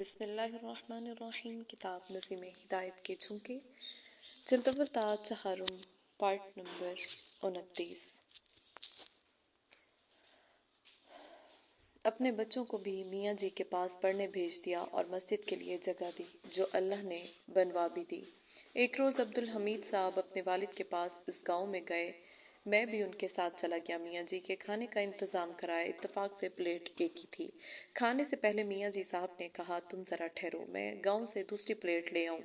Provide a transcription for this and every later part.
بسم اللہ الرحمن الرحیم۔ کتاب نسیم ہدایت کے جھونکے، جلد اول طاعت چہارم، پارٹ نمبر 29۔ اپنے بچوں کو بھی میاں جی کے پاس پڑھنے بھیج دیا اور مسجد کے لیے جگہ دی جو اللہ نے بنوا بھی دی۔ ایک روز عبدالحمید صاحب اپنے والد کے پاس اس گاؤں میں گئے، میں بھی ان کے ساتھ چلا گیا۔ میاں جی کے کھانے کا انتظام کرایا، اتفاق سے پلیٹ ایک ہی تھی۔ کھانے سے پہلے میاں جی صاحب نے کہا تم ذرا ٹھہرو، میں گاؤں سے دوسری پلیٹ لے آؤں۔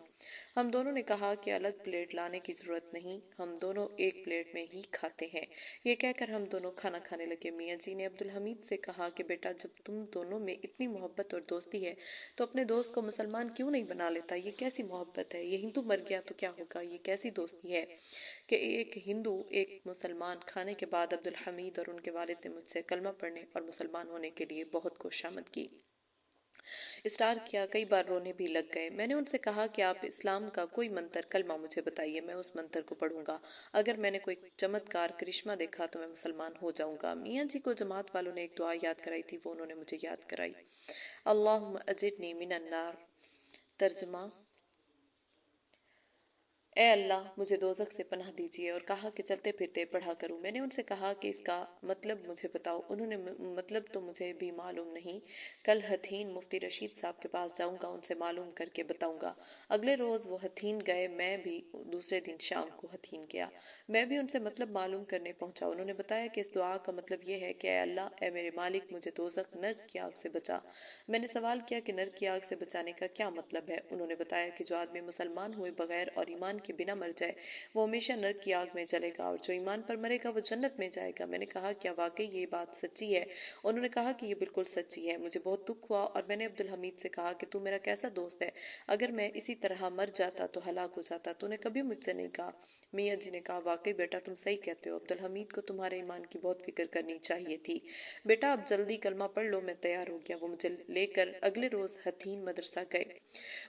ہم دونوں نے کہا کہ الگ پلیٹ لانے کی ضرورت نہیں، ہم دونوں ایک پلیٹ میں ہی کھاتے ہیں۔ یہ کہہ کر ہم دونوں کھانا کھانے لگے۔ میاں جی نے عبدالحمید سے کہا کہ بیٹا جب تم دونوں میں اتنی محبت اور دوستی ہے تو اپنے دوست کو مسلمان کیوں نہیں بنا لیتا؟ یہ کیسی محبت ہے؟ یہ ہندو مر گیا تو کیا ہوگا؟ یہ کیسی دوستی ہے کہ ایک ہندو ایک مسلمان؟ کھانے کے بعد عبدالحمید اور ان کے والد نے مجھ سے کلمہ پڑھنے اور مسلمان ہونے کے لیے بہت خوشامد کی، اصرار کیا، کئی بار رونے بھی لگ گئے۔ میں نے ان سے کہا کہ آپ اسلام کا کوئی منتر کلمہ مجھے بتائیے، میں اس منتر کو پڑھوں گا، اگر میں نے کوئی چمتکار کرشمہ دیکھا تو میں مسلمان ہو جاؤں گا۔ میاں جی کو جماعت والوں نے ایک دعا یاد کرائی تھی، وہ انہوں نے مجھے یاد کرائی۔ اللہم اجرنی من النار، ترجمہ اے اللہ مجھے دوزخ سے پناہ دیجیے، اور کہا کہ چلتے پھرتے پڑھا کروں۔ میں نے ان سے کہا کہ اس کا مطلب مجھے بتاؤ، انہوں نے مطلب تو مجھے بھی معلوم نہیں، کل ہتھین مفتی رشید صاحب کے پاس جاؤں گا، ان سے معلوم کر کے بتاؤں گا۔ اگلے روز وہ ہتھین گئے، میں بھی دوسرے دن شام کو ہتھین گیا، میں بھی ان سے مطلب معلوم کرنے پہنچا۔ انہوں نے بتایا کہ اس دعا کا مطلب یہ ہے کہ اے اللہ، اے میرے مالک، مجھے دوزخ نرک کی آگ سے بچا۔ میں نے سوال کیا کہ نرک کی آگ سے بچانے کا کیا مطلب ہے؟ انہوں نے بتایا کہ جو آدمی مسلمان ہوئے بغیر اور ایمان کے بنا مر جائے وہ ہمیشہ نرک کی آگ میں جلے گا، اور جو ایمان پر مرے گا وہ جنت میں جائے گا۔ میں نے کہا کیا واقعی یہ بات سچی ہے؟ انہوں نے کہا کہ یہ بالکل سچی ہے۔ مجھے بہت دکھ ہوا اور میں نے عبدالحمید سے کہا کہ تو میرا کیسا دوست ہے، اگر میں اسی طرح مر جاتا تو ہلاک ہو جاتا، تو نے کبھی مجھ سے نہیں کہا۔ میاں جی نے کہا واقعی بیٹا تم صحیح کہتے ہو، عبدالحمید کو تمہارے ایمان کی بہت فکر کرنی چاہیے تھی۔ بیٹا اب جلدی کلمہ پڑھ لو، میں تیار ہو گیا۔ وہ مجھے لے کر اگلے روز ہتھین مدرسہ گئے۔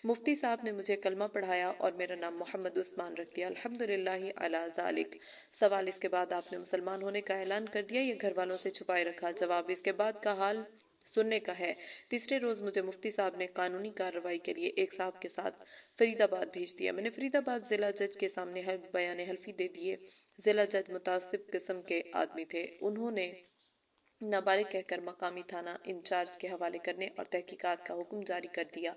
مفتی صاحب نے مجھے کلمہ پڑھایا اور میرا نام محمد عثمان رکھ دیا۔ الحمدللہ علی ذالک۔ سوال اس کے بعد آپ نے مسلمان ہونے کا اعلان کر دیا یا گھر والوں سے چھپائے رکھا؟ جواب اس کے بعد کا حال سننے کا ہے۔ تیسرے روز مجھے مفتی صاحب نے قانونی کارروائی کے لیے ایک صاحب کے ساتھ فرید آباد بھیج دیا۔ میں نے فرید آباد ضلع جج کے سامنے بیان حلفی دے دیے۔ ضلع جج متعصب قسم کے آدمی تھے، انہوں نے نابالغ کہہ کر مقامی تھانہ انچارج کے حوالے کرنے اور تحقیقات کا حکم جاری کر دیا۔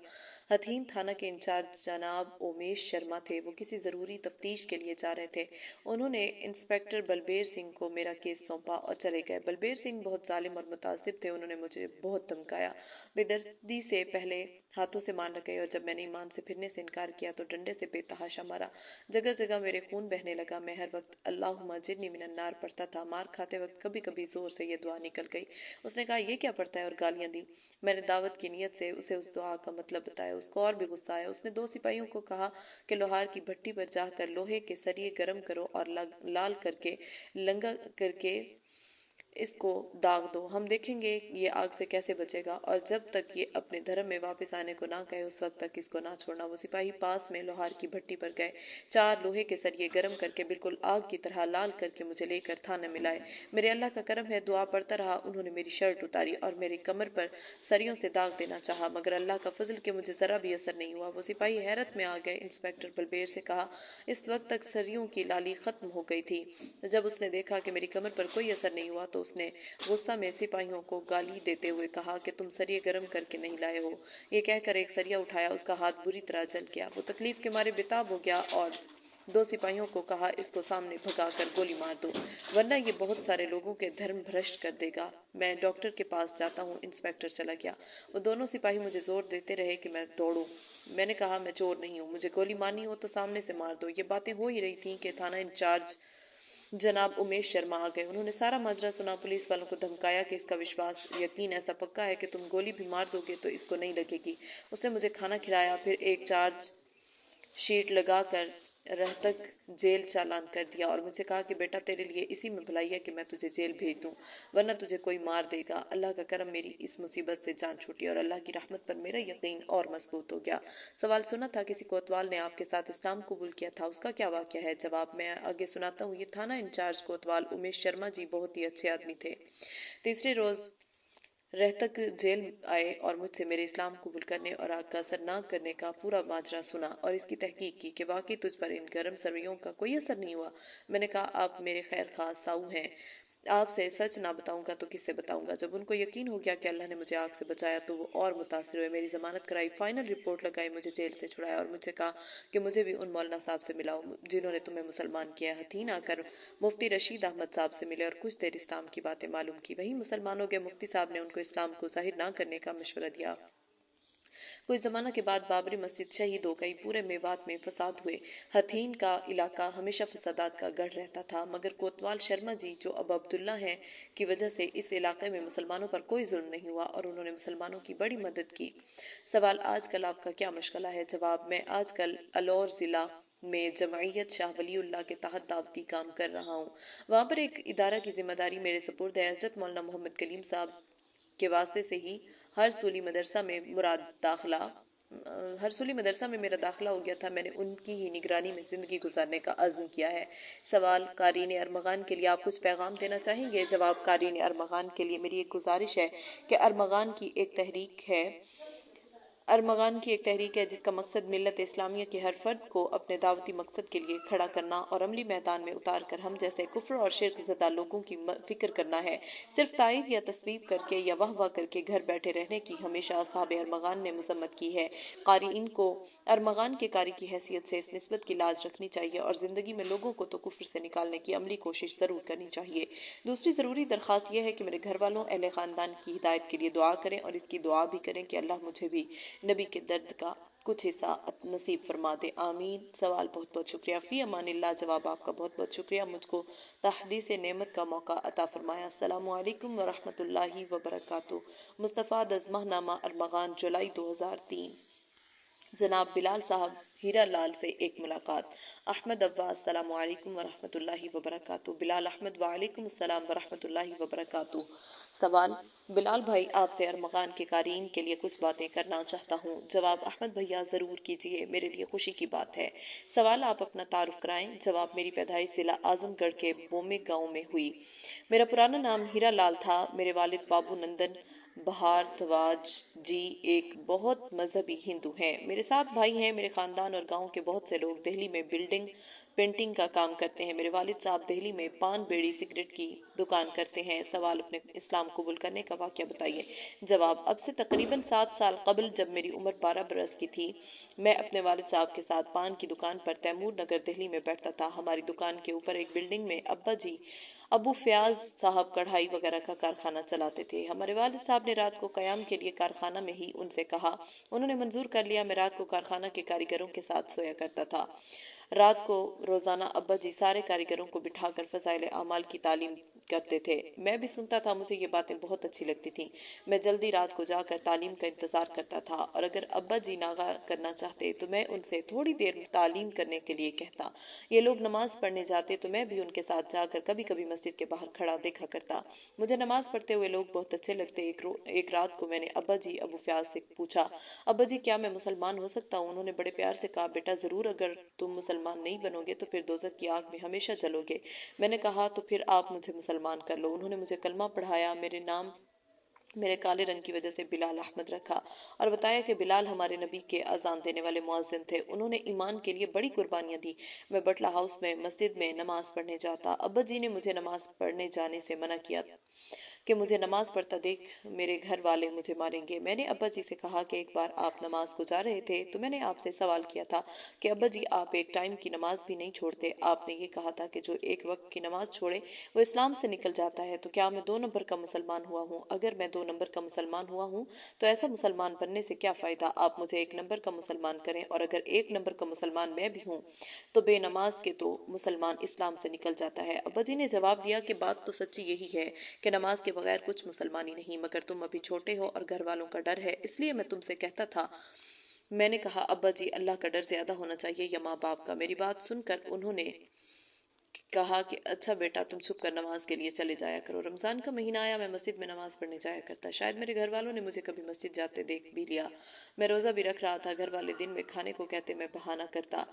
ہتھین تھانہ کے انچارج جناب اومیش شرما تھے، وہ کسی ضروری تفتیش کے لیے جا رہے تھے۔ انہوں نے انسپکٹر بلبیر سنگھ کو میرا کیس سونپا اور چلے گئے۔ بلبیر سنگھ بہت ظالم اور متعصب تھے، انہوں نے مجھے بہت دھمکایا، بے دردی سے پہلے ہاتھوں سے مار لگے اور جب میں نے ایمان سے پھرنے سے انکار کیا تو ڈنڈے سے بے تحاشا مارا، جگہ جگہ میرے خون بہنے لگا۔ میں ہر وقت اللہم اجرنی من النار پڑھتا تھا۔ مار کھاتے وقت کبھی کبھی زور سے یہ دعا نکل گئی۔ اس نے کہا یہ کیا پڑھتا ہے اور گالیاں دی۔ میں نے دعوت کی نیت سے اسے اس دعا کا مطلب بتایا، اس کو اور بھی غصہ آیا۔ اس نے دو سپاہیوں کو کہا کہ لوہار کی بھٹی پر جا کر لوہے کے سریے گرم کرو اور لال کر کے لنگا کر کے اس کو داغ دو، ہم دیکھیں گے یہ آگ سے کیسے بچے گا، اور جب تک یہ اپنے دھرم میں واپس آنے کو نہ کہے اس وقت تک اس کو نہ چھوڑنا۔ وہ سپاہی پاس میں لوہار کی بھٹی پر گئے، چار لوہے کے سریے گرم کر کے بالکل آگ کی طرح لال کر کے مجھے لے کر تھانے میں لائے۔ میرے اللہ کا کرم ہے، دعا پڑھتا رہا، انہوں نے میری شرٹ اتاری اور میری کمر پر سریوں سے داغ دینا چاہا، مگر اللہ کا فضل کہ مجھے ذرا بھی اثر نہیں ہوا۔ وہ سپاہی حیرت میں آ گئے۔ انسپکٹر بلبیر سے کہا اس وقت تک سریوں کی لالی ختم ہو گئی تھی۔ جب اس نے دیکھا کہ میری کمر پر کوئی اثر نہیں ہوا تو اس نے غصہ میں سپاہیوں کو گالی دیتے ہوئے کہا کہ تم سریے گرم کر کے نہیں لائے ہو۔ یہ کہہ کر ایک سریا اٹھایا، اس کا ہاتھ بری طرح جل گیا۔ وہ تکلیف کے مارے بےتاب ہو گیا اور دو سپاہیوں کو کہا اس کو سامنے بھگا کر گولی مار دو، ورنہ یہ بہت سارے لوگوں کے دھرم بھرشٹ کر دے گا۔ میں ڈاکٹر کے پاس جاتا ہوں۔ انسپکٹر چلا گیا۔ وہ دونوں سپاہی مجھے زور دیتے رہے کہ میں دوڑوں۔ میں نے کہا میں چور نہیں ہوں، مجھے گولی مارنی ہو تو سامنے سے مار دو۔ یہ باتیں ہو ہی رہی تھیں کہ تھانہ انچارج جناب اومیش شرما آ گئے۔ انہوں نے سارا ماجرا سنا، پولیس والوں کو دھمکایا کہ اس کا وشواس یقین ایسا پکا ہے کہ تم گولی بھی مار دو گے تو اس کو نہیں لگے گی۔ اس نے مجھے کھانا کھلایا، پھر ایک چارج شیٹ لگا کر رہتک جیل چالان کر دیا اور مجھ سے کہا کہ بیٹا تیرے لیے اسی میں بھلائی ہے کہ میں تجھے جیل بھیج دوں، ورنہ تجھے کوئی مار دے گا۔ اللہ کا کرم میری اس مصیبت سے جان چھوٹی اور اللہ کی رحمت پر میرا یقین اور مضبوط ہو گیا۔ سوال سنا تھا کسی کوتوال نے آپ کے ساتھ اسلام قبول کیا تھا، اس کا کیا واقعہ ہے؟ جواب میں آگے سناتا ہوں۔ یہ تھانہ انچارج کوتوال اومیش شرما جی بہت ہی اچھے آدمی تھے۔ تیسرے روز रह तक जेल आए और मुझसे मेरे इस्लाम कबूल करने और आग का असर न करने का पूरा माजरा सुना और इसकी तहकीक की कि वाकई तुझ पर इन गर्म सरवियों का कोई असर नहीं हुआ। मैंने कहा, आप मेरे खैर खा साऊ हैं, आपसे सच ना बताऊंगा तो किससे बताऊंगा। जब उनको यकीन हो गया कि अल्लाह ने मुझे आग से बचाया तो वो और मुतासिर हुए, मेरी जमानत कराई, फाइनल रिपोर्ट लगाई, मुझे जेल से छुड़ाया और मुझसे कहा कि मुझे भी उन मौलाना साहब से मिलाओ जिन्होंने तुम्हें मुसलमान किया। हथीन आकर मुफ्ती रशीद अहमद साहब से मिले और कुछ देर इस्लाम की बातें मालूम की। वही मुसलमान हो गए। मुफ्ती साहब ने उनको इस्लाम को जाहिर ना करने का मशवरा दिया। कुछ जमाना के बाद बाबरी मस्जिद शहीद हो गई। पूरे मेवात में फसाद हुए। हथीन का इलाका हमेशा फसादात का गढ़ रहता था, मगर कोतवाल शर्मा जी जो अब अब्दुल्ला हैं की वजह से इस इलाके में मुसलमानों पर कोई जुल्म नहीं हुआ और उन्होंने मुसलमानों की बड़ी मदद की। सवाल, आजकल आपका क्या मशगला है? जवाब, मैं आजकल अलौर जिला में जमइयत शाह वलीउल्लाह के तहत दावती काम कर रहा हूँ। वहाँ पर एक इदारा की जिम्मेदारी मेरे सपुर्द है। हजरत मौलाना मोहम्मद कलीम साहब के वास्ते से ही हर सूली मदरसा में मेरा दाखिला हो गया था। मैंने उनकी ही निगरानी में जिंदगी गुजारने का अज़्म किया है। सवाल, कारीन अरमगान के लिए आप कुछ पैगाम देना चाहेंगे? जवाब, कारीन अरमगान के लिए मेरी एक गुजारिश है कि अरमगान की एक तहरीक है जिसका मकसद मिल्लत इस्लामिया के हर फर्द को अपने दावती मकसद के लिए खड़ा करना और अमली मैदान में उतार कर हम जैसे कुफ्र और शिर्क ज़दा लोगों की फिक्र करना है। सिर्फ तायद या तस्वीब करके या वाह वाह करके घर बैठे रहने की हमेशा असहाब अरमगान ने मजम्मत की है। कारीन को अरमगान के कारी की हैसियत से इस निस्बत की लाज रखनी चाहिए और ज़िंदगी में लोगों को तो कुफ्र से निकालने की अमली कोशिश ज़रूर करनी चाहिए। दूसरी ज़रूरी दरख्वास्त यह है कि मेरे घर वालों अहले ख़ानदान की हिदायत के लिए दुआ करें और इसकी दुआ भी करें कि अल्लाह मुझे भी नबी के दर्द का कुछ हिस्सा नसीब फरमा दे। आमीन। सवाल, बहुत बहुत शुक्रिया। फ़ी अमानिल्लाह। जवाब, आपका बहुत बहुत शुक्रिया मुझको तहदीस नेमत का मौका अता फरमाया। अस्सलामु अलैकुम व रहमतुल्लाहि व बरकातुहू। मुस्तफ़ा दज़महनामा अरमगान, जुलाई 2003। जनाब बिलाल साहब, हीरा लाल से एक मुलाकात। अहमद अव्वा, अस्सलामु अलैकुम व रहमतुल्लाहि व बरकातुहू। बिलाल अहमद, वालेकुम अस्सलाम व रहमतुल्लाहि व बरकातुहू। सवाल, बिलाल भाई आपसे अरमगान के कारीन के लिए कुछ बातें करना चाहता हूँ। जवाब, अहमद भैया ज़रूर कीजिए, मेरे लिए खुशी की बात है। सवाल, आप अपना तारुफ कराएं। जवाब, मेरी पैदाइश जिला आजमगढ़ के बोमे गांव में हुई। मेरा पुराना नाम हीरा लाल था। मेरे वालिद बाबू नंदन भारद्वाज जी एक बहुत मजहबी हिंदू हैं। मेरे 7 भाई हैं। मेरे खानदान और गांव के बहुत से लोग दिल्ली में बिल्डिंग पेंटिंग का काम करते हैं। मेरे वालिद साहब दिल्ली में पान बीड़ी सिगरेट की दुकान करते हैं। सवाल, अपने इस्लाम कबूल करने का वाक़या बताइए। जवाब, अब से तकरीबन 7 साल कबल जब मेरी उम्र 12 बरस की थी, मैं अपने वालिद साहब के साथ पान की दुकान पर तैमूर नगर दिल्ली में बैठता था। हमारी दुकान के ऊपर एक बिल्डिंग में अब्बा जी अबू फयाज साहब कढ़ाई वगैरह का कारखाना चलाते थे। हमारे वालिद साहब ने रात को कयाम के लिए कारखाना में ही उनसे कहा। उन्होंने मंजूर कर लिया। मैं रात को कारखाना के कारीगरों के साथ सोया करता था। रात को रोजाना अब्बा जी सारे कारीगरों को बिठाकर फजाइल अमाल की तालीम करते थे। मैं भी सुनता था। मुझे ये बातें बहुत अच्छी लगती थीं। मैं जल्दी रात को जाकर तालीम का इंतज़ार करता था और अगर अब्बा जी नागा करना चाहते तो मैं उनसे थोड़ी देर तालीम करने के लिए कहता। ये लोग नमाज पढ़ने जाते तो मैं भी उनके साथ जाकर कभी कभी मस्जिद के बाहर खड़ा देखा करता। मुझे नमाज पढ़ते हुए लोग बहुत अच्छे लगते। एक रात को मैंने अब्बा जी अबू फयाज से पूछा, अब्बा जी क्या मैं मुसलमान हो सकता हूँ? उन्होंने बड़े प्यार से कहा, बेटा ज़रूर, अगर तुम मुसलमान नहीं बनोगे तो फिर दोज़ख की आग में हमेशा जलोगे। मैंने कहा, तो फिर आप मुझे मुसलमान कर लो। उन्होंने मुझे कलमा पढ़ाया। मेरे काले रंग की वजह से बिलाल अहमद रखा और बताया कि बिलाल हमारे नबी के अजान देने वाले मुअज्जिन थे। उन्होंने ईमान के लिए बड़ी कुर्बानियां दी। मैं बटला हाउस में मस्जिद में नमाज पढ़ने जाता। अब्बा जी ने मुझे नमाज पढ़ने जाने से मना किया कि मुझे नमाज पढ़ता देख मेरे घर वाले मुझे मारेंगे। मैंने अब्बा जी से कहा कि एक बार आप नमाज को जा रहे थे तो मैंने आपसे सवाल किया था कि अब्बा जी आप एक टाइम की नमाज भी नहीं छोड़ते। आपने ये कहा था कि जो एक वक्त की नमाज छोड़े वो इस्लाम से निकल जाता है। तो क्या मैं 2 नंबर का मुसलमान हुआ हूँ? अगर मैं 2 नंबर का मुसलमान हुआ हूँ तो ऐसा मुसलमान बनने से क्या फ़ायदा? आप मुझे 1 नंबर का मुसलमान करें और अगर 1 नंबर का मुसलमान मैं भी हूँ तो बेनमाज के तो मुसलमान इस्लाम से निकल जाता है। अब्बा जी ने जवाब दिया कि बात तो सच्ची यही है कि नमाज के बगैर कुछ मुसलमानी नहीं, मगर तुम अभी छोटे हो और घर वालों का डर है, इसलिए मैं तुमसे कहता था। मैंने कहा, अब्बा जी अल्लाह का डर ज्यादा होना चाहिए या माँ बाप का? मेरी बात सुनकर उन्होंने कहा कि अच्छा बेटा तुम छुप कर नमाज के लिए चले जाया करो। रमजान का महीना आया, मैं मस्जिद में नमाज पढ़ने जाया करता। शायद मेरे घर वालों ने मुझे कभी मस्जिद जाते देख भी लिया। मैं रोजा भी रख रहा था। घर वाले दिन में खाने को कहते, मैं बहाना करता।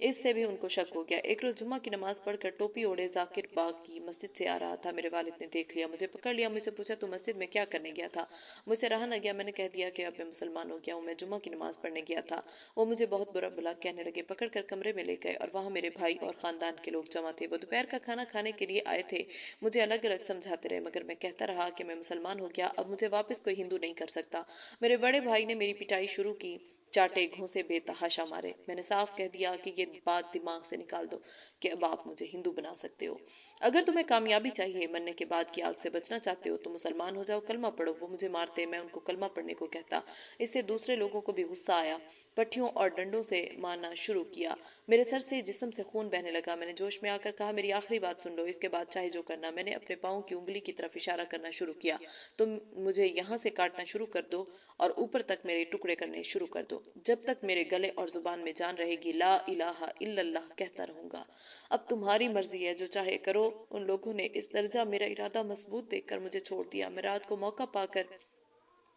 इससे भी उनको शक हो गया। एक रोज जुम्मा की नमाज पढ़कर टोपी ओढ़े जाकिर बाग की मस्जिद से आ रहा था। मेरे वालिद ने देख लिया, मुझे पकड़ लिया, मुझसे पूछा तू मस्जिद में क्या करने गया था। मुझसे रहा न गया, मैंने कह दिया कि अब मैं मुसलमान हो गया हूँ, मैं जुम्मा की नमाज पढ़ने गया था। वो मुझे बहुत बुरा भला कहने लगे, पकड़ कर कमरे में ले गए और वहाँ मेरे भाई और खानदान के लोग जमा थे। वो दोपहर का खाना खाने के लिए आए थे। मुझे अलग अलग समझाते रहे, मगर मैं कहता रहा कि मैं मुसलमान हो गया, अब मुझे वापस कोई हिंदू नहीं कर सकता। मेरे बड़े भाई ने मेरी पिटाई शुरू की। चाटे, घूंसे, बेतहाशा मारे। मैंने साफ कह दिया कि ये बात दिमाग से निकाल दो कि अब आप मुझे हिंदू बना सकते हो। अगर तुम्हें कामयाबी चाहिए, मरने के बाद की आग से बचना चाहते हो तो मुसलमान हो जाओ, कलमा पढ़ो। वो मुझे मारते, मैं उनको कलमा पढ़ने को कहता। इससे दूसरे लोगों को भी गुस्सा आया। पट्टियों और डंडों से मारना शुरू किया। मेरे सर से जिस्म से खून बहने लगा। मैंने जोश में आकर कहा, मेरी आखिरी बात सुन लो, इसके बाद चाहे जो करना। मैंने अपने पाँव की उंगली की तरफ इशारा करना शुरू किया। तुम मुझे यहाँ से काटना शुरू कर दो और ऊपर तक मेरे टुकड़े करने शुरू कर दो। जब तक मेरे गले और जुबान में जान रहेगी, ला इलाहा इल्लल्लाह कहता रहूंगा। अब तुम्हारी मर्जी है, जो चाहे करो। उन लोगों ने इस दर्जा मेरा इरादा मजबूत देखकर मुझे छोड़ दिया। मैं रात को मौका पाकर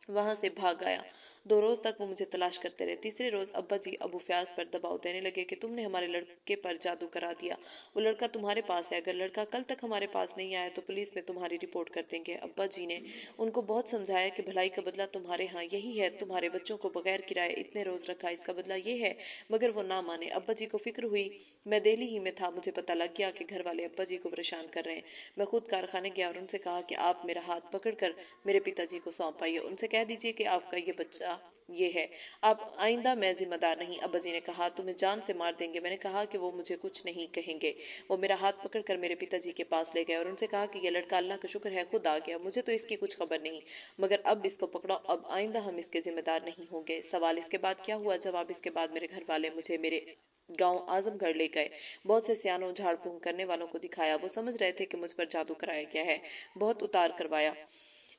वहां से भाग आया। 2 रोज तक वो मुझे तलाश करते रहे। तीसरे रोज अब्बा जी अबू फयाज पर दबाव देने लगे कि तुमने हमारे लड़के पर जादू करा दिया, वो लड़का तुम्हारे पास है, अगर लड़का कल तक हमारे पास नहीं आया तो पुलिस में तुम्हारी रिपोर्ट कर देंगे। अब्बा जी ने उनको बहुत समझाया कि भलाई का बदला तुम्हारे यहाँ यही है, तुम्हारे बच्चों को बगैर किराए इतने रोज रखा, इसका बदला ये है। मगर वो ना माने। अब्बा जी को फिक्र हुई मैं दिल्ली ही में था, मुझे पता लग गया कि घर वाले अब्बा जी को परेशान कर रहे हैं। मैं खुद कारखाने गया और उनसे कहा कि आप मेरा हाथ पकड़कर मेरे पिताजी को सौंप आइए, उनसे कह दीजिए कि आपका ये बच्चा ये है, आप आइंदा मैं जिम्मेदार नहीं। अब्बा जी ने कहा तुम्हें जान से मार देंगे। मैंने कहा कि वो मुझे कुछ नहीं कहेंगे। वो मेरा हाथ पकड़कर मेरे पिताजी के पास ले गए और उनसे कहा कि ये लड़का अल्लाह का शुक्र है खुद आ गया, मुझे तो इसकी कुछ खबर नहीं, मगर अब इसको पकड़ो, अब आइंदा हम इसके जिम्मेदार नहीं होंगे। सवाल इसके बाद क्या हुआ? जवाब इसके बाद मेरे घर वाले मुझे मेरे गांव आजमगढ़ ले गए। बहुत से सियानों झाड़ फूंक करने वालों को दिखाया। वो समझ रहे थे कि मुझ पर जादू कराया गया है। बहुत उतार करवाया।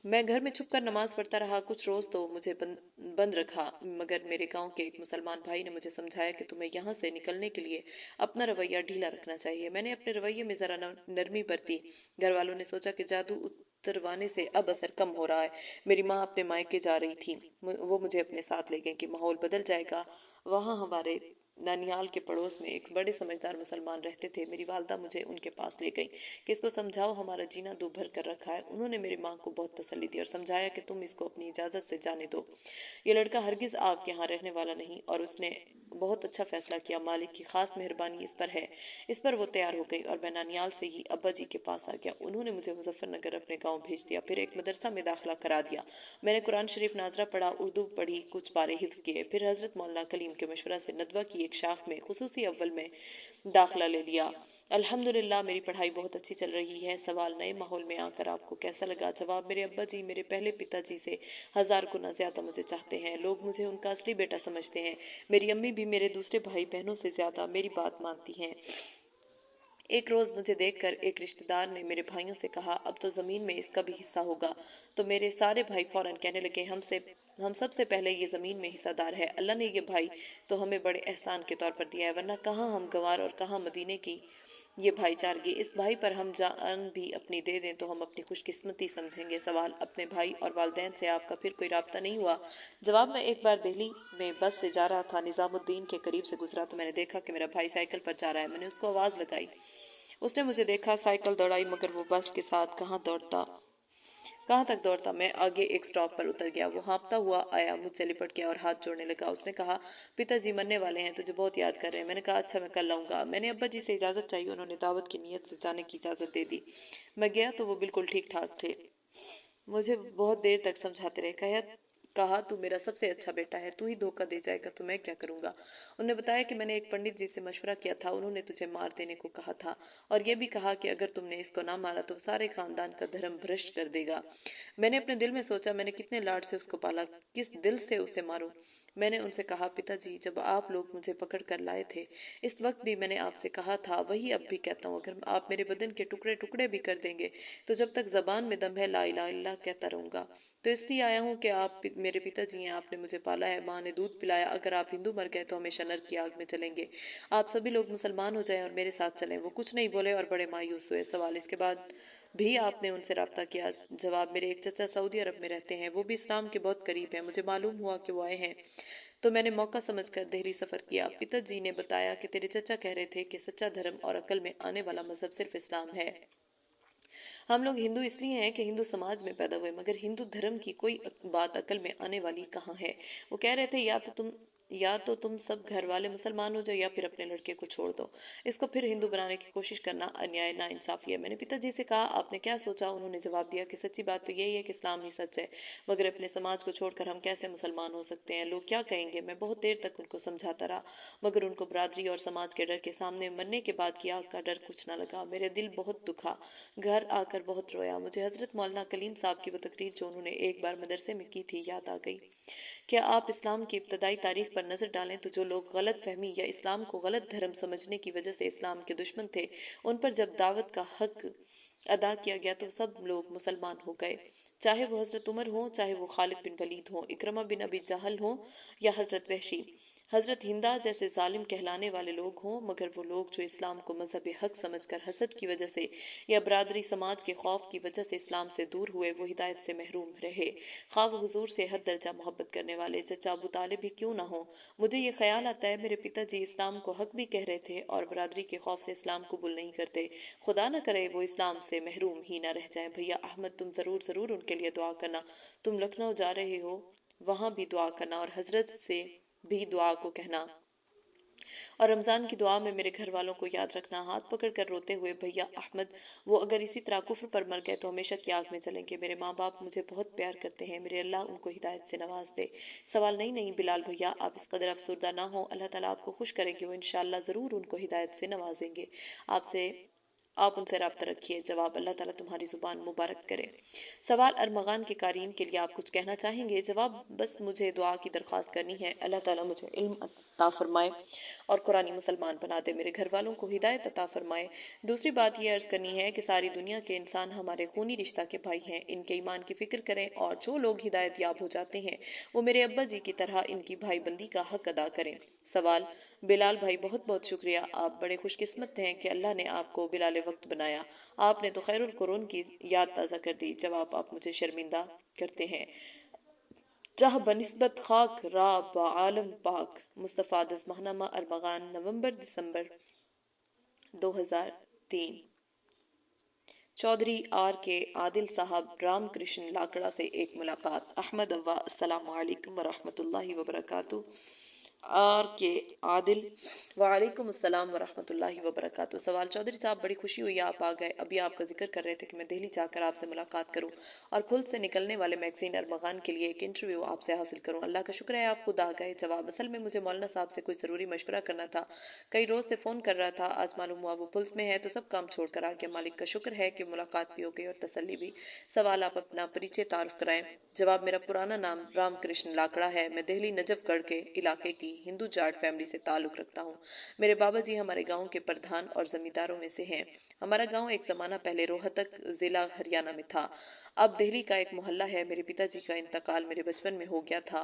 मैं घर में छुपकर नमाज पढ़ता रहा। कुछ रोज तो मुझे बंद रखा, मगर मेरे गांव के एक मुसलमान भाई ने मुझे समझाया कि तुम्हें यहाँ से निकलने के लिए अपना रवैया ढीला रखना चाहिए। मैंने अपने रवैये में जरा नरमी बरती। घर वालों ने सोचा कि जादू उतरवाने से अब असर कम हो रहा है। मेरी माँ अपने मायके जा रही थी, वो मुझे अपने साथ ले गई कि माहौल बदल जाएगा। वहाँ हमारे ननिहाल के पड़ोस में एक बड़े समझदार मुसलमान रहते थे। मेरी वालदा मुझे उनके पास ले गई कि इसको समझाओ, हमारा जीना दो भर कर रखा है। उन्होंने मेरी माँ को बहुत तसल्ली दी और समझाया कि तुम इसको अपनी इजाज़त से जाने दो, ये लड़का हरगिज आपके यहाँ रहने वाला नहीं। और उसने बहुत अच्छा फैसला किया, मालिक की खास मेहरबानी इस पर है। इस पर वो तैयार हो गई और मैं नानियाल से ही अब्बा जी के पास आ गया। उन्होंने मुझे मुजफ्फरनगर अपने गांव भेज दिया, फिर एक मदरसा में दाखिला करा दिया। मैंने कुरान शरीफ नाजरा पढ़ा, उर्दू पढ़ी, कुछ पारे हिफ्ज किए, फिर हजरत मौलाना कलीम के मशवरा से नदवा की एक शाख में खुसूसी अव्वल में दाखिला ले लिया। अल्हम्दुलिल्लाह मेरी पढ़ाई बहुत अच्छी चल रही है। सवाल, नए माहौल में आकर आपको कैसा लगा? जवाब, मेरे अब्बा जी मेरे पहले पिताजी से 1000 गुना ज्यादा मुझे चाहते हैं। लोग मुझे उनका असली बेटा समझते हैं। मेरी अम्मी भी मेरे दूसरे भाई बहनों से ज्यादा मेरी बात मानती हैं। एक रोज मुझे देखकर एक रिश्तेदार ने मेरे भाइयों से कहा, अब तो जमीन में इसका भी हिस्सा होगा। तो मेरे सारे भाई फौरन कहने लगे, हम सबसे पहले ये जमीन में हिस्सादार है। अल्लाह ने ये भाई तो हमें बड़े एहसान के तौर पर दिया है, वरना कहाँ हम गंवार और कहाँ मदीने की ये भाईचारगी। इस भाई पर हम जान भी अपनी दे दें तो हम अपनी खुशकिस्मती समझेंगे। सवाल, अपने भाई और वालदैन से आपका फिर कोई राब्ता नहीं हुआ? जवाब, मैं एक बार दिल्ली में बस से जा रहा था, निजामुद्दीन के करीब से गुजरा तो मैंने देखा कि मेरा भाई साइकिल पर जा रहा है। मैंने उसको आवाज लगाई, उसने मुझे देखा, साइकिल दौड़ाई, मगर वो बस के साथ कहाँ तक दौड़ता। मैं आगे एक स्टॉप पर उतर गया। वो हाँफता हुआ आया, मुझसे लिपट गया और हाथ जोड़ने लगा। उसने कहा, पिताजी मरने वाले हैं, तुझे बहुत याद कर रहे हैं। मैंने कहा, अच्छा मैं कल आऊंगा। मैंने अब्बा जी से इजाजत चाहिए, उन्होंने दावत की नीयत से जाने की इजाजत दे दी। मैं गया तो वो बिल्कुल ठीक ठाक थे। मुझे बहुत देर तक समझाते रहे। कहा तू मेरा सबसे अच्छा बेटा है, तू ही धोखा दे जाएगा तो मैं क्या करूंगा। उन्होंने बताया कि मैंने एक पंडित जी से मशवरा किया था, उन्होंने तुझे मार देने को कहा था और ये भी कहा कि अगर तुमने इसको ना मारा तो सारे खानदान का धर्म भ्रष्ट कर देगा। मैंने अपने दिल में सोचा, मैंने कितने लाड से उसको पाला, किस दिल से उसे मारूं। मैंने उनसे कहा, पिताजी जब आप लोग मुझे पकड़ कर लाए थे, इस वक्त भी मैंने आपसे कहा था, वही अब भी कहता हूँ, अगर आप मेरे बदन के टुकड़े टुकड़े भी कर देंगे तो जब तक जबान में दम है ला इलाहा इल्लल्लाह कहता रहूंगा। तो इसलिए आया हूँ कि आप मेरे पिताजी हैं, आपने मुझे पाला है, माँ ने दूध पिलाया। अगर आप हिंदू मर गए तो हमेशा नरक की आग में चलेंगे। आप सभी लोग मुसलमान हो जाएं और मेरे साथ चलें। वो कुछ नहीं बोले और बड़े मायूस हुए। सवाल, इसके बाद भी आपने उनसे राब्ता किया? जवाब, मेरे एक चचा सऊदी अरब में रहते हैं, वो भी इस्लाम के बहुत करीब हैं। मुझे मालूम हुआ कि वो आए हैं तो मैंने मौका समझकर दिल्ली सफर किया। पिताजी ने बताया कि तेरे चचा कह रहे थे कि सच्चा धर्म और अकल में आने वाला मजहब सिर्फ इस्लाम है। हम लोग हिंदू इसलिए हैं कि हिंदू समाज में पैदा हुए, मगर हिंदू धर्म की कोई बात अकल में आने वाली कहाँ है। वो कह रहे थे या तो तुम सब घर वाले मुसलमान हो जाओ या फिर अपने लड़के को छोड़ दो। इसको फिर हिंदू बनाने की कोशिश करना अन्याय ना इंसाफी है। मैंने पिताजी से कहा, आपने क्या सोचा? उन्होंने जवाब दिया कि सच्ची बात तो यही है कि इस्लाम ही सच है, मगर अपने समाज को छोड़कर हम कैसे मुसलमान हो सकते हैं? लोग क्या कहेंगे? मैं बहुत देर तक उनको समझाता रहा, मगर उनको बरादरी और समाज के डर के सामने मरने के बाद की आग का डर कुछ न लगा। मेरे दिल बहुत दुखा, घर आकर बहुत रोया। मुझे हजरत मौलाना कलीम साहब की वो तकरीर जो उन्होंने एक बार मदरसे में की थी याद आ गई। क्या आप इस्लाम की इब्तदाई तारीख पर नजर डालें तो जो लोग गलत फहमी या इस्लाम को गलत धर्म समझने की वजह से इस्लाम के दुश्मन थे, उन पर जब दावत का हक अदा किया गया तो सब लोग मुसलमान हो गए। चाहे वो हजरत उमर हो, चाहे वो खालिद बिन वलीद हो, इकरमा बिन अबी जहल हो या हजरत वहशी, हजरत हिंदा जैसे जालिम कहलाने वाले लोग हों, मगर वो लोग जो इस्लाम को मजहब हक समझकर हसद की वजह से या बरादरी समाज के खौफ की वजह से इस्लाम से दूर हुए, वो हिदायत से महरूम रहे। ख्वाह वो हुजूर से हद दर्जा मोहब्बत करने वाले चचा अबू तालिब भी क्यों ना हो। मुझे ये ख्याल आता है मेरे पिताजी इस्लाम को हक भी कह रहे थे और बरादरी के खौफ से इस्लाम कबूल नहीं करते। खुदा न करे वो इस्लाम से महरूम ही ना रह जाए। भैया अहमद, तुम ज़रूर ज़रूर उनके लिए दुआ करना। तुम लखनऊ जा रहे हो, वहाँ भी दुआ करना और हजरत से भी दुआ को कहना, और रमज़ान की दुआ में मेरे घर वालों को याद रखना। हाथ पकड़ कर रोते हुए भैया अहमद, वो अगर इसी तरह कुफ्र पर मर गए तो हमेशा की आग में जलेंगे। मेरे माँ बाप मुझे बहुत प्यार करते हैं, मेरे अल्लाह उनको हिदायत से नवाज दे। सवाल, नहीं नहीं बिलाल भैया, आप इस कदर अफसरदा ना हो, अल्लाह ताला आपको खुश करेंगे, वो इंशाअल्लाह ज़रूर उनको हिदायत से नवाजेंगे। आपसे आप उनसे रब्ता रखिए। जवाब, अल्लाह ताला तुम्हारी ज़ुबान मुबारक करे। सवाल, अरमगान के कारीन के लिए आप कुछ कहना चाहेंगे? जवाब, बस मुझे दुआ की दरख्वास्त करनी है, अल्लाह ताला मुझे इल्म अता फरमाए और कुरानी मुसलमान बना दे, मेरे घर वालों को हिदायत अता फरमाए। दूसरी बात यह अर्ज़ करनी है कि सारी दुनिया के इंसान हमारे खूनी रिश्ता के भाई हैं, इनके ईमान की फ़िक्र करें और जो लोग हिदायत याब हो जाते हैं वो मेरे अब्बा जी की तरह इनकी भाईबंदी का हक अदा करें। सवाल, बिलाल भाई, बहुत बहुत शुक्रिया, आप बड़े खुशकिस्मत हैं कि अल्लाह ने आपको बिलाल वक्त बनाया। आपने तो खैरुल कुरून की याद ताज़ा कर दी। जवाब, आप मुझे शर्मिंदा करते हैं। जह बनिस्बत खाक रा आलम पाक। मुस्तफ़ा दसमाहनामा अरमगान, नवंबर दिसंबर 2003। चौधरी आर के आदिल साहब, रामकृष्ण लाकड़ा से एक मुलाकात। अहमद अव्वा, अस्सलामु अलैकुम वरहमतुल्लाहि वबरकातुहू। आर के आदिल, वालेकुम अस्सलाम वरहमतुल्लाहि वबरकातुहू। सवाल, चौधरी साहब बड़ी खुशी हुई आप आ गए। अभी आपका जिक्र कर रहे थे कि मैं दिल्ली जाकर आपसे मुलाकात करूं और खुद से निकलने वाले मैगजीन अरमगान के लिए एक इंटरव्यू आपसे हासिल करूं। अल्लाह का शुक्र है आप खुद आ गए। जवाब, असल में मुझे मौलाना साहब से कुछ ज़रूरी मशवरा करना था, कई रोज़ से फ़ोन कर रहा था, आज मालूम हुआ वो पुलिस में है तो सब काम छोड़ कर आ गया। मालिक का शुक्र है कि मुलाकात भी हो गई और तसल्ली भी। सवाल, आप अपना परिचय तारुफ कराएं। जवाब, मेरा पुराना नाम रामकृष्ण लाकड़ा है, मैं दिल्ली नजफगढ़ के इलाके की हिंदू जाट फैमिली से ताल्लुक़ रखता हूँ। मेरे बाबा जी हमारे गांव के प्रधान और जमींदारों में से हैं। हमारा गांव एक ज़माना पहले रोहतक ज़िला हरियाणा में था, अब दिल्ली का एक मोहल्ला है। मेरे पिताजी का इंतकाल मेरे बचपन में हो गया था।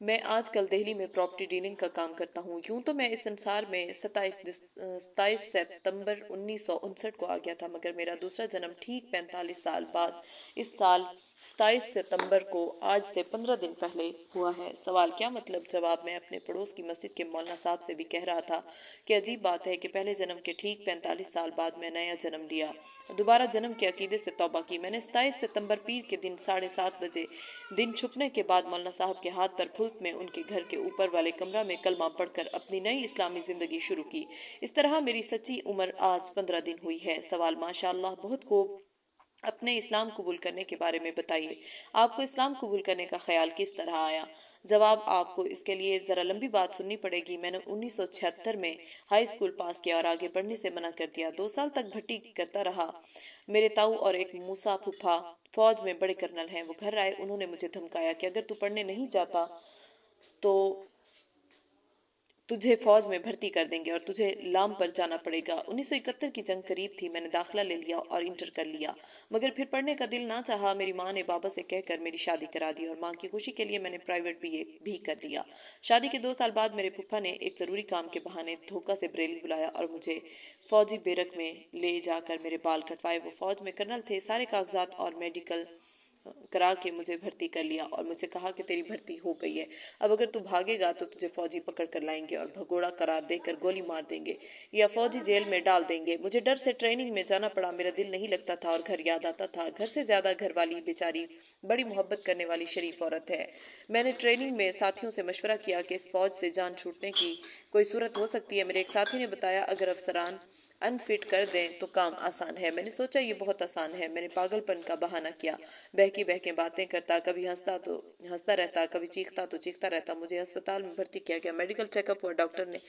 मैं आजकल दिल्ली में प्रॉपर्टी डीलिंग का काम करता हूँ। यूं तो मैं इस संसार में 27 सितंबर 1959 को आ गया था, मगर मेरा दूसरा जन्म ठीक 45 साल बाद इस साल 27 सितंबर को आज से 15 दिन पहले हुआ है। सवाल, क्या मतलब? जवाब, मैं अपने पड़ोस की मस्जिद के मौलाना साहब से भी कह रहा था कि अजीब बात है कि पहले जन्म के ठीक 45 साल बाद मैं नया जन्म लिया, दोबारा जन्म के अकीदे से तौबा की। मैंने 27 सितंबर पीर के दिन 7:30 बजे दिन छुपने के बाद मौलाना साहब के हाथ पर फुल्क में उनके घर के ऊपर वाले कमरा में कलमा पढ़कर अपनी नई इस्लामी जिंदगी शुरू की। इस तरह मेरी सच्ची उम्र आज 15 दिन हुई है। सवाल, माशाअल्लाह, बहुत खूब, अपने इस्लाम कबूल करने के बारे में बताइए। आपको इस्लाम कबूल करने का ख्याल किस तरह आया? जवाब, आपको इसके लिए ज़रा लंबी बात सुननी पड़ेगी। मैंने 1976 में हाई स्कूल पास किया और आगे पढ़ने से मना कर दिया। 2 साल तक भट्टी करता रहा। मेरे ताऊ और एक मूसा फूफा फौज में बड़े कर्नल हैं, वो घर आए, उन्होंने मुझे धमकाया कि अगर तू पढ़ने नहीं जाता तो तुझे फौज में भर्ती कर देंगे और तुझे लाम पर जाना पड़ेगा। 1971 की जंग करीब थी, मैंने दाखिला ले लिया और इंटर कर लिया, मगर फिर पढ़ने का दिल ना चाहा। मेरी माँ ने बाबा से कहकर मेरी शादी करा दी और माँ की खुशी के लिए मैंने प्राइवेट बीए भी कर लिया। शादी के 2 साल बाद मेरे फूफा ने एक जरूरी काम के बहाने धोखा से बरेली बुलाया और मुझे फौजी बैरक में ले जाकर मेरे बाल कटवाए। वो फौज में कर्नल थे। सारे कागजात और मेडिकल करा के मुझे भर्ती कर लिया और मुझसे कहा कि तेरी भर्ती हो गई है, अब अगर तू भागेगा तो तुझे फौजी पकड़ कर लाएंगे और भगोड़ा करार देकर गोली मार देंगे या फौजी जेल में डाल देंगे। मुझे डर से ट्रेनिंग में जाना पड़ा। मेरा दिल नहीं लगता था और घर याद आता था। घर से ज्यादा घर वाली बेचारी बड़ी मोहब्बत करने वाली शरीफ औरत है। मैंने ट्रेनिंग में साथियों से मशवरा किया कि इस फौज से जान छूटने की कोई सूरत हो सकती है। मेरे एक साथी ने बताया, अगर अफसरान अनफिट कर दें तो काम आसान है। मैंने सोचा ये बहुत आसान है। मैंने पागलपन का बहाना किया, बहकी बहके बातें करता, कभी हंसता तो हंसता रहता, कभी चीखता तो चीखता रहता। मुझे अस्पताल में भर्ती किया गया। मेडिकल चेकअप हुआ। डॉक्टर ने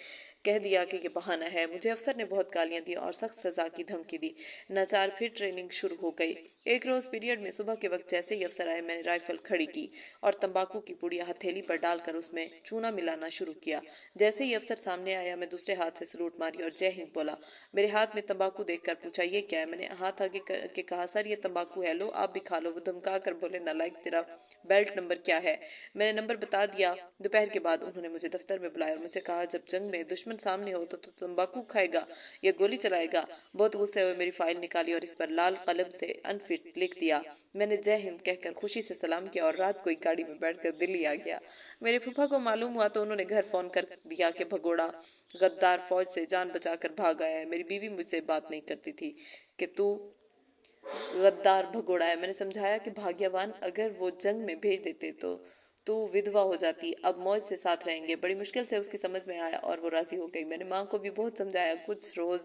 कह दिया कि ये बहाना है। मुझे अफसर ने बहुत गालियां दी और सख्त सजा की धमकी दी। नाचार फिर ट्रेनिंग शुरू हो गई। एक रोज पीरियड में सुबह के वक्त जैसे ही अफसर आए, मैंने राइफल खड़ी की और तंबाकू की पुड़िया हथेली पर डालकर उसमें चूना मिलाना शुरू किया। जैसे ही अफसर सामने आया, मैं दूसरे हाथ से सलूट मारी और जय हिंद बोला। मेरे हाथ में तंबाकू देखकर पूछा, ये क्या है? मैंने हाथ आगे करके कहा, सर ये तंबाकू है, लो आप भी खा लो। वो धमका कर बोले, नालायक तेरा बेल्ट नंबर क्या है? मैंने नंबर बता दिया। दोपहर के बाद उन्होंने मुझे दफ्तर में बुलाया और मुझसे कहा, जब जंग में दुश्मन सामने हो तो तंबाकू खाएगा या गोली चलाएगा? बहुत गुस्से हुए मेरी फाइल निकाली और इस पर लाल कलम से अनफिट लिख दिया। मैंने जय हिंद कहकर खुशी से सलाम किया और रात को एक गाड़ी में बैठकर दिल्ली आ गया। मेरे फूफा को मालूम हुआ तो उन्होंने घर फोन कर दिया कि भगोड़ा गद्दार फौज से जान बचाकर भाग आया है। मेरी बीवी मुझसे बात नहीं करती थी कि तू गद्दार भगोड़ा है। मैंने समझाया कि भाग्यवान, अगर वो जंग में भेज देते तो विधवा हो जाती, अब मौज से साथ रहेंगे। बड़ी मुश्किल से उसकी समझ में आया और वो राजी हो गई। मैंने माँ को भी बहुत समझाया। कुछ रोज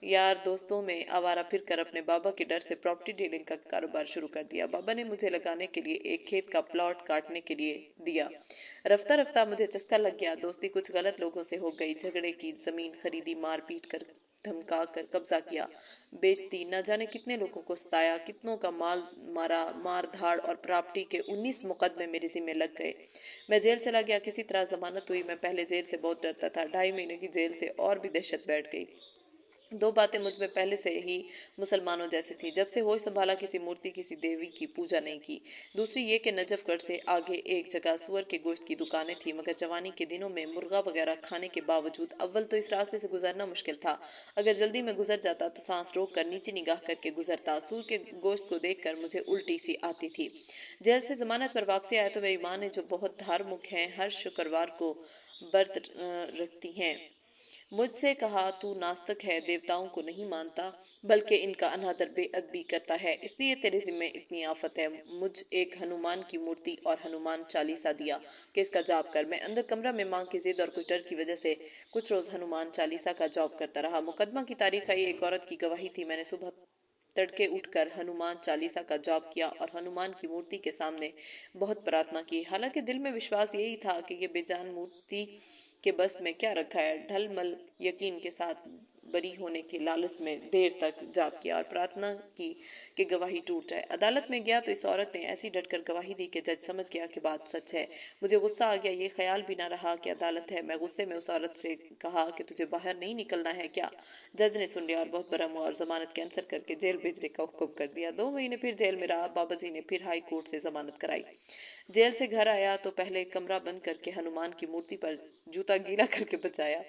यार दोस्तों में आवारा फिर कर अपने बाबा के डर से प्रॉपर्टी डीलिंग का कारोबार शुरू कर दिया। बाबा ने मुझे लगाने के लिए एक खेत का प्लॉट काटने के लिए दिया। रफ्ता रफ्ता मुझे चस्का लग गया। दोस्ती कुछ गलत लोगों से हो गई। झगड़े की, जमीन खरीदी, मार पीट कर, धमका कर कब्जा किया, बेच दी, न जाने कितने लोगों को सताया, कितनों का माल मारा। मार धाड़ और प्रॉपर्टी के 19 मुकदमे मेरे जिम्मे लग गए। मैं जेल चला गया। किसी तरह जमानत हुई। मैं पहले जेल से बहुत डरता था। 2.5 महीने की जेल से और भी दहशत बैठ गई। 2 बातें मुझ में पहले से ही मुसलमानों जैसी थी। जब से होश संभाला, किसी मूर्ति, किसी देवी की पूजा नहीं की। दूसरी ये कि नजफगढ़ से आगे एक जगह सुअर के गोश्त की दुकानें थी, मगर जवानी के दिनों में मुर्गा वगैरह खाने के बावजूद अव्वल तो इस रास्ते से गुजरना मुश्किल था। अगर जल्दी में गुजर जाता तो सांस रोक कर नीचे निगाह करके गुजरता। सुअर के गोश्त को देखकर मुझे उल्टी सी आती थी। जेल से जमानत पर वापसी आया तो मेरी माँ ने, जो बहुत धार्मिक है, हर शुक्रवार को व्रत रखती हैं, मुझसे कहा, तू नास्तिक है, देवताओं को नहीं मानता, बल्कि इनका अनादर बेअदबी करता है, इसलिए तेरे जिम्मे इतनी आफत है। मुझ एक हनुमान की मूर्ति और हनुमान चालीसा दिया कि इसका जाप कर। मैं अंदर कमरा में माँ की जिद और कुछ डर की वजह से कुछ रोज हनुमान चालीसा का जाप करता रहा। मुकदमा की तारीख आई। एक औरत की गवाही थी। मैंने सुबह तड़के उठकर हनुमान चालीसा का जाप किया और हनुमान की मूर्ति के सामने बहुत प्रार्थना की। हालांकि दिल में विश्वास यही था कि ये बेजान मूर्ति के बस में क्या रखा है। ढलमल यकीन के साथ बरी होने के लालच में देर तक जाप किया और प्रार्थना की कि गवाही टूट जाए। अदालत में गया तो इस औरत ने ऐसी डटकर गवाही दी कि जज समझ गया कि बात सच है। मुझे गुस्सा आ गया। ये ख्याल भी ना रहा कि अदालत है। मैं गुस्से में उस औरत से कहा कि तुझे बाहर नहीं निकलना है क्या? जज ने सुन लिया और बहुत बरहम हुआ और जमानत कैंसिल करके जेल भेजने का हुक्म कर दिया। 2 महीने फिर जेल में रहा। बाबा जी ने फिर हाई कोर्ट से जमानत कराई। जेल से घर आया तो पहले कमरा बंद करके हनुमान की मूर्ति पर जूता गीला करके बचाया,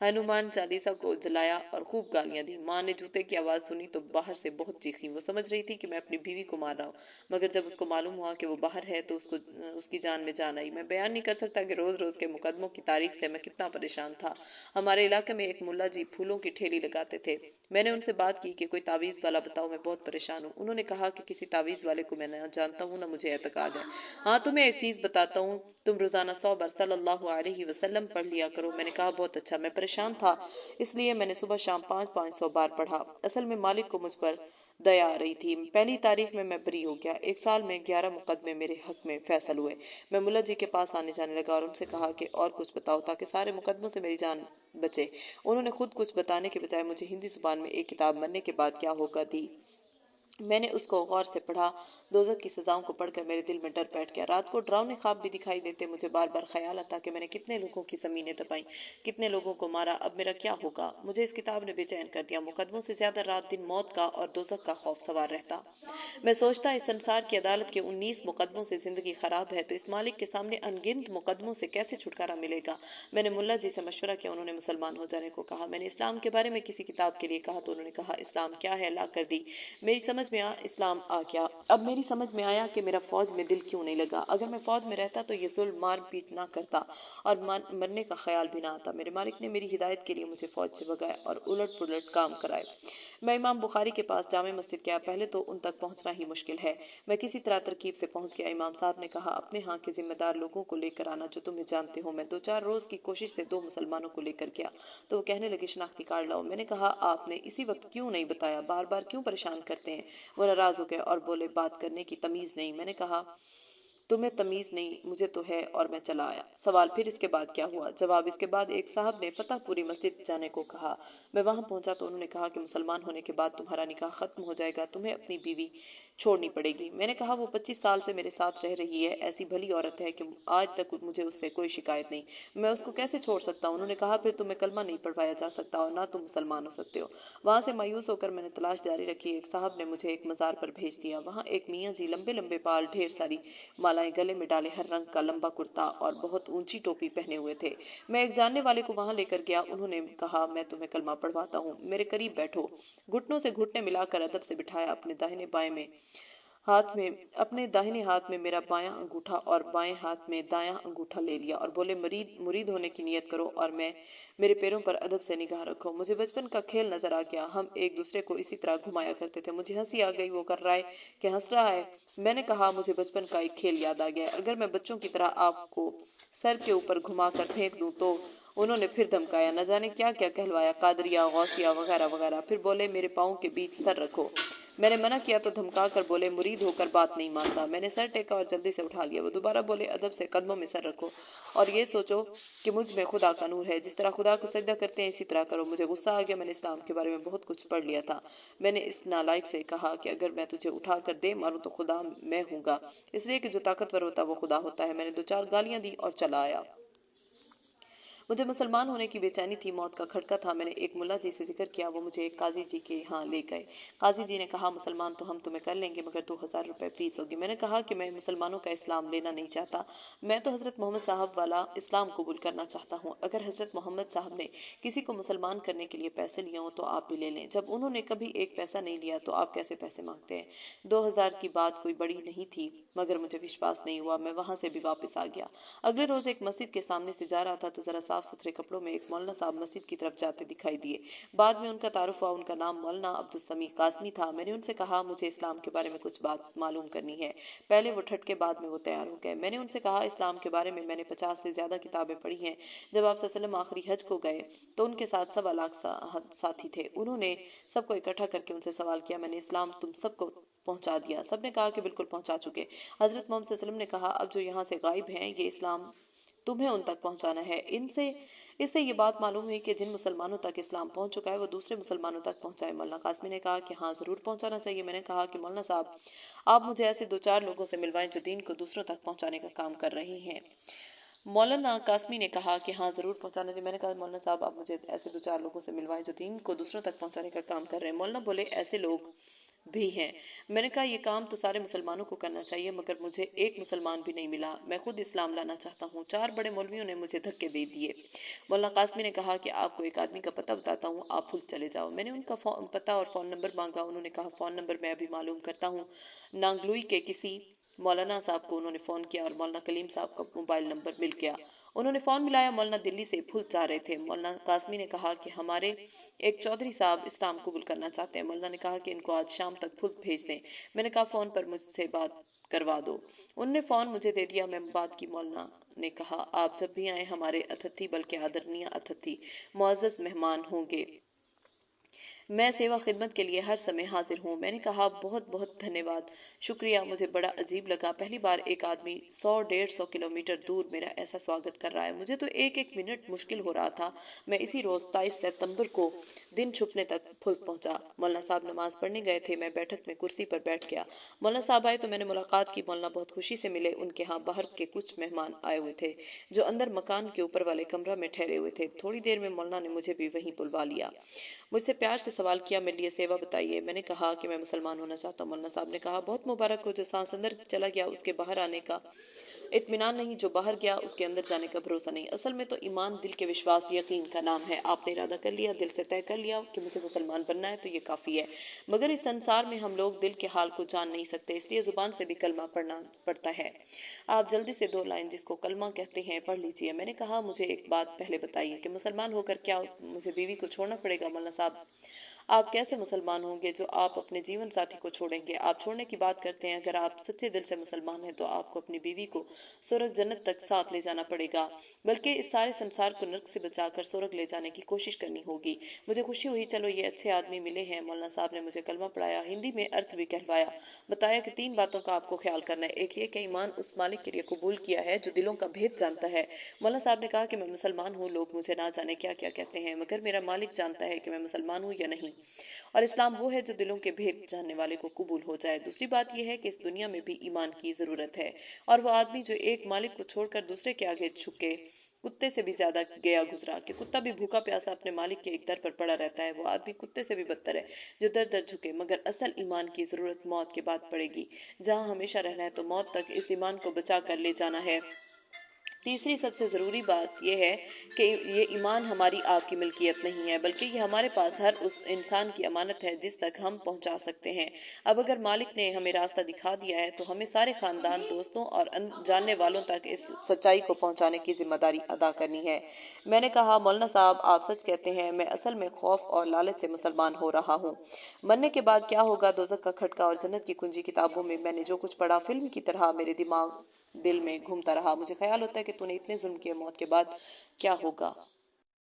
हनुमान चालीसा को जलाया और खूब गालियां दी। माँ ने जूते की आवाज सुनी तो बाहर से बहुत चीखी। वो समझ रही थी कि मैं अपनी बीवी को मार रहा हूँ, मगर जब उसको मालूम हुआ कि वो बाहर है तो उसकी जान में जान आई। मैं बयान नहीं कर सकता कि रोज रोज के मुकदमों की तारीख से मैं कितना परेशान था। हमारे इलाके में एक मुल्ला जी फूलों की ठेली लगाते थे। मैंने उनसे बात की कि कोई तावीज वाला बताओ, मैं बहुत परेशान हूँ। उन्होंने कहा कि किसी तावीज वाले को मैं न जानता हूँ, न मुझे एतकाद है। हाँ, तुम्हें एक चीज बताता हूँ, तुम रोजाना 100 बार सल्लल्लाहु अलैहि वसल्लम पढ़ लिया करो। मैंने कहा, बहुत अच्छा। मैं परेशान था, इसलिए मैंने सुबह शाम 500 बार पढ़ा। असल में मालिक को मुझ पर दया आ रही थी। पहली तारीख में मैं बरी हो गया। 1 साल में 11 मुकदमे मेरे हक में फैसल हुए। मैं मुल्ला जी के पास आने जाने लगा और उनसे कहा कि और कुछ बताओ ताकि सारे मुकदमों से मेरी जान बचे। उन्होंने खुद कुछ बताने के बजाय मुझे हिंदी जुबान में एक किताब मरने के बाद क्या होगा दी میں نے اس کو غور سے پڑھا۔ دوزخ کی سزاؤں کو پڑھ کر میرے دل میں ڈر بیٹھ گیا۔ رات کو ڈراؤنے خواب بھی دکھائی دیتے۔ مجھے بار بار خیال آتا کہ میں نے کتنے لوگوں کی زمینیں تپائیں، کتنے لوگوں کو مارا، اب میرا کیا ہوگا؟ مجھے اس کتاب نے بے چین کر دیا۔ مقدموں سے زیادہ رات دن موت کا اور دوزخ کا خوف سوار رہتا۔ میں سوچتا اس سنسار کی عدالت کے 19 مقدموں سے زندگی خراب ہے تو اس مالک کے سامنے انگنت مقدموں سے کیسے چھٹکارا ملے گا؟ میں نے ملا جی سے مشورہ کیا، انہوں نے مسلمان ہو جانے کو کہا۔ میں نے اسلام کے بارے میں کسی کتاب کے لیے کہا تو انہوں نے کہا اسلام کیا ہے، لا کر دی۔ اسلام آ گیا۔ اب میری سمجھ میں آیا کہ میرا فوج میں دل کیوں نہیں لگا۔ اگر میں فوج میں رہتا تو یہ ظلم مار پیٹ نہ کرتا اور مرنے کا خیال بھی نہ آتا۔ میرے مالک نے میری ہدایت کے لیے مجھے فوج سے بھگایا اور الٹ پلٹ کام کرائے۔ میں امام بخاری کے پاس جامع مسجد گیا۔ پہلے تو ان تک پہنچنا ہی مشکل ہے۔ میں کسی طرح ترکیب سے پہنچ گیا۔ امام صاحب نے کہا اپنے ہاں کے ذمہ دار لوگوں کو لے کر آنا جو تمہیں جانتے ہو۔ میں 2-4 روز کی کوشش سے 2 مسلمانوں کو لے کر گیا تو وہ کہنے لگے شناختی کارڈ لاؤ۔ میں نے کہا آپ نے اسی وقت کیوں نہیں بتایا، بار بار کیوں پریشان کرتے ہیں؟ وہ ناراض ہو گئے اور بولے بات کرنے کی تمیز نہیں۔ میں نے کہا تمہیں تمیز نہیں، مجھے تو ہے، اور میں چلا آیا۔ سوال پھر اس کے بعد کیا ہوا؟ جواب اس کے بعد ایک صاحب نے فتح پوری مسجد جانے کو کہا۔ میں وہاں پہنچا تو انہوں نے کہا کہ مسلمان ہونے کے بعد تمہارا نکاح ختم ہو جائے گا، تمہیں اپنی بیوی چھوڑنی پڑے گی۔ میں نے کہا وہ 25 سال سے میرے ساتھ رہ رہی ہے، ایسی بھلی عورت ہے کہ آج تک مجھے اس سے کوئی شکایت نہیں، میں اس کو کیسے چھوڑ سکتا ہوں؟ انہوں نے کہا پھر تمہیں کلمہ نہیں پڑھوایا جا سکتا اور نہ تم مسلمان ہو سکتے ہو۔ وہاں سے مایوس ہو کر میں نے تلاش جاری رکھی۔ ایک صاحب نے مجھے ایک مزار پر بھیج دیا۔ وہاں ایک میاں جی، لمبے لمبے بال، ڈھیر ساری مالائیں گلے میں ڈالے، ہر رنگ کا لمبا کرتا اور بہت اونچی ٹوپی پہنے ہوئے تھے۔ میں ایک جاننے والے کو وہاں لے کر گیا۔ انہوں نے کہا میں تمہیں کلمہ پڑھواتا ہوں، میرے قریب بیٹھو۔ گھٹنوں سے گھٹنے ملا کر ادب سے بٹھایا، اپنے داہنے ہاتھ میں میرا بایاں انگوٹھا اور بائیں ہاتھ میں دایاں انگوٹھا لے لیا اور بولے مرید ہونے کی نیت کرو اور میرے پیروں پر ادب سے نگاہ رکھو۔ مجھے بچپن کا کھیل نظر آ گیا، ہم ایک دوسرے کو اسی طرح گھمایا کرتے تھے۔ مجھے ہنسی آ گئی، وہ کر رہا ہے کہ ہنس رہا ہے۔ میں نے کہا مجھے بچپن کا ایک کھیل یاد آ گیا، اگر میں بچوں کی طرح آپ کو سر کے اوپر گھما کر پھینک دوں تو؟ انہوں نے پھر دھمکایا، نہ جانے کیا کیا کہلوایا، قادریہ، غوثیہ وغیرہ وغیرہ۔ پھر بولے میرے پاؤں کے بیچ سر رکھو۔ میں نے منع کیا تو دھمکا کر بولے مرید ہو کر بات نہیں مانتا۔ میں نے سر ٹیکا اور جلدی سے اٹھا لیا۔ وہ دوبارہ بولے ادب سے قدموں میں سر رکھو اور یہ سوچو کہ مجھ میں خدا کا نور ہے، جس طرح خدا کو سجدہ کرتے ہیں اسی طرح کرو۔ مجھے غصہ آ گیا، میں نے اسلام کے بارے میں بہت کچھ پڑھ لیا تھا۔ میں نے اس نالائق سے کہا کہ اگر میں تجھے اٹھا کر دے ماروں تو خدا میں ہوں گا، اس لیے کہ جو طاقتور ہوتا وہ خدا ہوتا ہے۔ میں نے 2-4 گالیاں دی اور چلا آیا۔ مجھے مسلمان ہونے کی بے چینی تھی، موت کا کھٹکا تھا۔ میں نے ایک ملا جی سے ذکر کیا، وہ مجھے ایک قاضی جی کے ہاں لے گئے۔ قاضی جی نے کہا مسلمان تو ہم تمہیں کر لیں گے مگر 2000 روپے فیس ہوگی۔ میں نے کہا کہ میں مسلمانوں کا اسلام لینا نہیں چاہتا، میں تو حضرت محمد صاحب والا اسلام قبول کرنا چاہتا ہوں۔ اگر حضرت محمد صاحب نے کسی کو مسلمان کرنے کے لیے پیسے لیے ہوں تو آپ بھی لے لیں، جب انہوں نے کبھی ایک پیسہ نہیں لیا تو آپ کیسے پیسے مانگتے ہیں؟ 2000 کی بات کوئی بڑی نہیں تھی مگر مجھے وشواس نہیں ہوا، میں وہاں سے بھی واپس آ گیا۔ اگلے روز ایک مسجد کے سامنے سے جا رہا تھا تو ذرا صاف ستھرے کپڑوں میں ایک مولانا صاحب مسجد کی طرف جاتے دکھائی دیے۔ بعد میں ان کا تعارف ہوا، ان کا نام مولانا عبدالسمیع قاسمی تھا۔ میں نے ان سے کہا مجھے اسلام کے بارے میں کچھ بات معلوم کرنی ہے۔ پہلے وہ ٹھٹکے، بعد میں وہ تیار ہو گئے۔ میں نے ان سے کہا اسلام کے بارے میں نے 50 سے زیادہ کتابیں پڑھی ہیں۔ جب آپ صلی اللہ علیہ وسلم آخری حج کو گئے تو ان کے ساتھ 1.25 لاکھ ساتھی تھے۔ انہوں نے سب کو اکٹھا کر کے ان سے سوال کیا، میں نے اسلام تم سب کو پہنچا دیا؟ سب نے کہا کہ بالکل پہنچا چکے۔ حضرت محمد صلی اللہ علیہ وسلم نے کہا اب جو یہاں سے غائب ہیں یہ اسلام تمہیں ان تک پہنچانا ہے۔ اس سے یہ بات معلوم ہوئی کہ جن مسلمانوں تک اسلام پہنچ چکا ہے وہ دوسرے مسلمانوں تک پہنچائے۔ مولانا قاسمی نے کہا کہ ہاں ضرور پہنچانا چاہیے۔ میں نے کہا کہ مولانا صاحب آپ مجھے ایسے 2-4 لوگوں سے ملوائیں جو دین کو دوسروں تک پہنچانے کا کام کر رہے ہیں۔ مولانا قاسمی نے کہا کہ ہاں ضرور پہنچانا چاہیے۔ میں نے کہا مولانا صاحب آپ مجھے ایسے 2-4 لوگوں سے ملوائیں جو دین کو دوسروں تک پہنچانے کا کام کر رہے ہیں۔ مولانا بولے ایسے لوگ بھی ہیں۔ میں نے کہا یہ کام تو سارے مسلمانوں کو کرنا چاہیے مگر مجھے ایک مسلمان بھی نہیں ملا، میں خود اسلام لانا چاہتا ہوں۔ 4 بڑے مولویوں نے مجھے دھکے دے دیے۔ مولانا قاسمی نے کہا کہ آپ کو ایک آدمی کا پتہ بتاتا ہوں، آپ خود چلے جاؤ۔ میں نے ان کا پتہ اور فون نمبر مانگا۔ انہوں نے کہا فون نمبر میں ابھی معلوم کرتا ہوں۔ نانگلوئی کے کسی مولانا صاحب کو انہوں نے فون کیا اور مولانا کلیم صاحب کا موبائل نمبر مل گیا۔ انہوں نے فون ملایا، مولانا دلی سے پھول چاہ رہے تھے۔ مولانا قاسمی نے کہا کہ ہمارے ایک چودھری صاحب اسلام قبول کرنا چاہتے ہیں۔ مولانا نے کہا کہ ان کو آج شام تک پھول بھیج دیں۔ میں نے کہا فون پر مجھ سے بات کروا دو۔ انہوں نے فون مجھے دے دیا، میں بات کی۔ مولانا نے کہا آپ جب بھی آئیں ہمارے اتھتی بلکہ آدرنیہ اتھتی معزز مہمان ہوں گے۔ मैं सेवा खिदमत के लिए हर समय हाजिर हूँ। मैंने कहा, बहुत बहुत धन्यवाद, शुक्रिया। मुझे बड़ा अजीब लगा, पहली बार एक आदमी 100-150 किलोमीटर दूर मेरा ऐसा स्वागत कर रहा है। मुझे तो एक एक मिनट मुश्किल हो रहा था। मैं इसी रोज 23 सितंबर को दिन छुपने तक फुल्क पहुंचा। मौलाना साहब नमाज पढ़ने गए थे। मैं बैठक में कुर्सी पर बैठ गया। मौलाना साहब आए तो मैंने मुलाकात की। मौलाना बहुत खुशी से मिले। उनके यहाँ बाहर के कुछ मेहमान आए हुए थे जो अंदर मकान के ऊपर वाले कमरा में ठहरे हुए थे। थोड़ी देर में मौलाना ने मुझे भी वहीं बुलवा लिया। मुझसे प्यार से सवाल किया, मेरे लिए सेवा बताइए। मैंने कहा कि मैं मुसलमान होना चाहता हूँ। मौलाना साहब ने कहा, बहुत मुबारक हो। जो सांस अंदर चला गया उसके बाहर आने का इत्मीनान नहीं, जो बाहर गया उसके अंदर जाने का भरोसा नहीं। असल में तो ईमान दिल के विश्वास यकीन का नाम है। आपने इरादा कर लिया, दिल से तय कर लिया कि मुझे मुसलमान बनना है, तो ये काफ़ी है। मगर इस संसार में हम लोग दिल के हाल को जान नहीं सकते, इसलिए ज़ुबान से भी कलमा पढ़ना पड़ता है। आप जल्दी से 2 लाइन जिसको कलमा कहते हैं पढ़ लीजिए। मैंने कहा, मुझे एक बात पहले बताइए कि मुसलमान होकर क्या मुझे बीवी को छोड़ना पड़ेगा? मौलाना साहब, आप कैसे मुसलमान होंगे जो आप अपने जीवन साथी को छोड़ेंगे? आप छोड़ने की बात करते हैं। अगर आप सच्चे दिल से मुसलमान हैं तो आपको अपनी बीवी को स्वर्ग जन्नत तक साथ ले जाना पड़ेगा, बल्कि इस सारे संसार को नर्क से बचाकर स्वर्ग ले जाने की कोशिश करनी होगी। मुझे खुशी हुई, चलो ये अच्छे आदमी मिले हैं। मौलाना साहब ने मुझे कलमा पढ़ाया, हिंदी में अर्थ भी कहलवाया। बताया कि 3 बातों का आपको ख्याल करना है। एक ये कि ईमान उस मालिक के लिए कबूल किया है जो दिलों का भेद जानता है। मौलाना साहब ने कहा कि मैं मुसलमान हूँ, लोग मुझे ना जाने क्या क्या कहते हैं, मगर मेरा मालिक जानता है कि मैं मुसलमान हूँ या नहीं। और इस्लाम वो है जो दिलों के भेद जानने वाले को कबूल हो जाए। दूसरी बात यह है कि इस दुनिया में भी ईमान की जरूरत है, और वो आदमी जो एक मालिक को छोड़कर दूसरे के आगे झुके कुत्ते से भी ज्यादा गया गुजरा। कि कुत्ता भी भूखा प्यासा अपने मालिक के एक दर पर पड़ा रहता है, वो आदमी कुत्ते से भी बदतर है जो दर दर झुके। मगर असल ईमान की जरूरत मौत के बाद पड़ेगी। जहाँ हमेशा रहना है तो मौत तक इस ईमान को बचा कर ले जाना है। तीसरी सबसे ज़रूरी बात यह है कि ये ईमान हमारी आपकी मिल्कियत नहीं है, बल्कि ये हमारे पास हर उस इंसान की अमानत है जिस तक हम पहुंचा सकते हैं। अब अगर मालिक ने हमें रास्ता दिखा दिया है तो हमें सारे खानदान, दोस्तों और जानने वालों तक इस सच्चाई को पहुंचाने की जिम्मेदारी अदा करनी है। मैंने कहा, मौलाना साहब आप सच कहते हैं, मैं असल में खौफ और लालच से मुसलमान हो रहा हूँ। मरने के बाद क्या होगा, दोजख का खटका और जन्नत की कुंजी किताबों में मैंने जो कुछ पढ़ा फिल्म की तरह मेरे दिल में घूमता रहा। मुझे ख्याल होता है कि तूने इतने जुल्म किए, मौत के बाद क्या होगा।